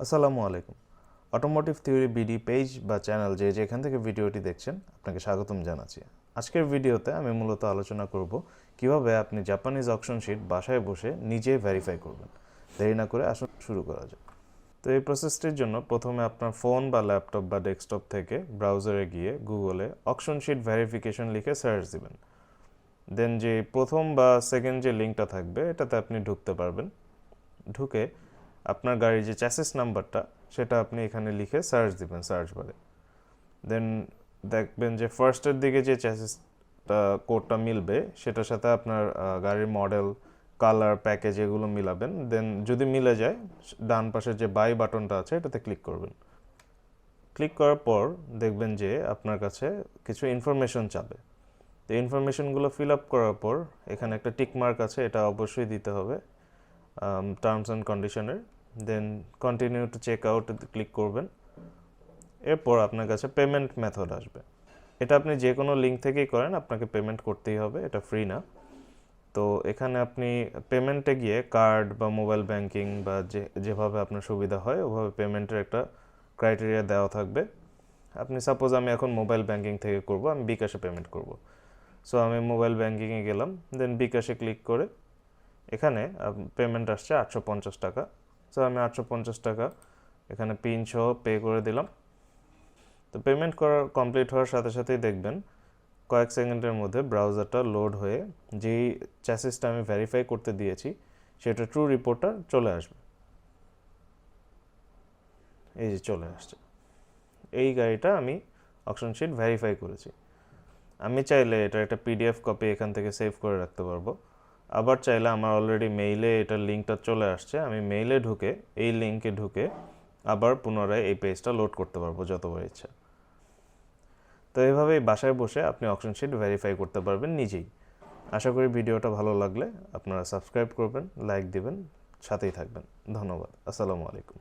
আসসালামু আলাইকুম। Automotive theory BD page বা চ্যানেল যেখান থেকে ভিডিওটি দেখছেন আপনাকে স্বাগতম জানাচ্ছি। আজকের ভিডিওতে আমি মূলত আলোচনা করব কিভাবে আপনি জাপানিজ অকশন শিট বাসায় বসে নিজে ভেরিফাই করবেন। দেরি না করে আসুন শুরু করা যাক। তো এই প্রসেসটির জন্য প্রথমে আপনার ফোন বা ল্যাপটপ বা ডেস্কটপ থেকে ব্রাউজারে গিয়ে গুগলে অকশন শিট ভেরিফিকেশন লিখে সার্চ দিবেন। দেন যে প্রথম বা সেকেন্ড যে লিঙ্কটা থাকবে এটাতে আপনি ঢুকতে পারবেন। ঢুকে আপনার গাড়ির যে চ্যাসিস নাম্বারটা সেটা আপনি এখানে লিখে সার্চ দিবেন সার্চ বারে। দেন দেখবেন যে ফার্স্টের দিকে যে চ্যাসিসটা কোডটা মিলবে সেটার সাথে আপনার গাড়ির মডেল, কালার, প্যাকেজ এগুলো মিলাবেন। দেন যদি মিলে যায় ডান পাশের যে বাই বাটনটা আছে এটাতে ক্লিক করবেন। ক্লিক করার পর দেখবেন যে আপনার কাছে কিছু ইনফরমেশন চাবে। তো ইনফরমেশনগুলো ফিল আপ করার পর এখানে একটা টিক মার্ক আছে, এটা অবশ্যই দিতে হবে টার্মস অ্যান্ড কন্ডিশনের। Then continue to check out click করবেন। এরপর আপনার কাছে পেমেন্ট মেথড আসবে। এটা আপনি যে কোনো লিঙ্ক থেকেই করেন, আপনাকে পেমেন্ট করতেই হবে, এটা ফ্রি না। তো এখানে আপনি পেমেন্টে গিয়ে কার্ড বা মোবাইল ব্যাংকিং বা যেভাবে আপনার সুবিধা হয় ওভাবে পেমেন্টের একটা ক্রাইটেরিয়া দেওয়া থাকবে। আপনি সাপোজ আমি এখন মোবাইল ব্যাংকিং থেকে করব, আমি বিকাশে পেমেন্ট করব। সো আমি মোবাইল ব্যাংকিংয়ে গেলাম, দেন বিকাশে ক্লিক করে এখানে পেমেন্ট আসছে 850 টাকা। সো আমি 850 টাকা এখানে পিন সহ পে করে দিলাম। তো পেমেন্ট করা কমপ্লিট হওয়ার সাথে সাথেই দেখবেন কয়েক সেকেন্ডের মধ্যে ব্রাউজারটা লোড হয়ে যেই চ্যাসিসটা আমি ভেরিফাই করতে দিয়েছি সেটা ট্রু রিপোর্টটা চলে আসবে। এই যে চলে আসছে, এই গাড়িটা আমি অকশন শিট ভেরিফাই করেছি। আমি চাইলে এটা একটা পিডিএফ কপি এখান থেকে সেভ করে রাখতে পারবো। আবার চাইলে আমার অলরেডি মেইলে এটার লিঙ্কটা চলে আসছে, আমি মেইলে ঢুকে এই লিঙ্কে ঢুকে আবার পুনরায় এই পেজটা লোড করতে পারবো যতবার ইচ্ছা। তো এইভাবেই বাসায় বসে আপনি অকশন শিট ভেরিফাই করতে পারবেন নিজেই। আশা করি ভিডিওটা ভালো লাগলে আপনারা সাবস্ক্রাইব করবেন, লাইক দিবেন, সাথেই থাকবেন। ধন্যবাদ। আসসালামু আলাইকুম।